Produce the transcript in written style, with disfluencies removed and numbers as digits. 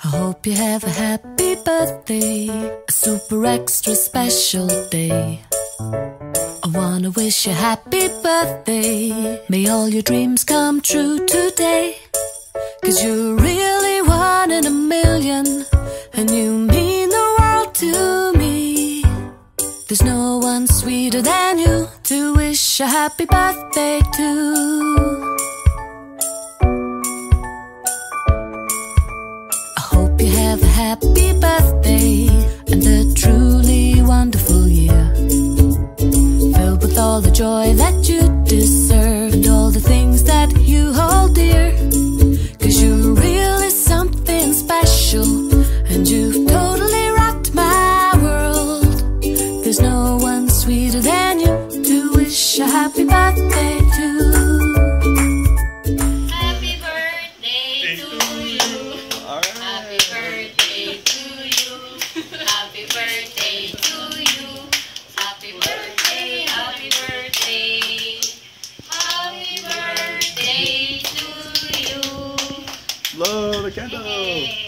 I hope you have a happy birthday, a super extra special day. I wanna wish you a happy birthday. May all your dreams come true today. 'Cause you're really one in a million, and you mean the world to me. There's no one sweeter than you to wish a happy birthday to. Have a happy birthday and a truly wonderful year, filled with all the joy that you deserve and all the things that you hold dear. 'Cause you're really something special, and you've totally rocked my world. There's no one sweeter than you to wish a happy birthday to. Blow the candle!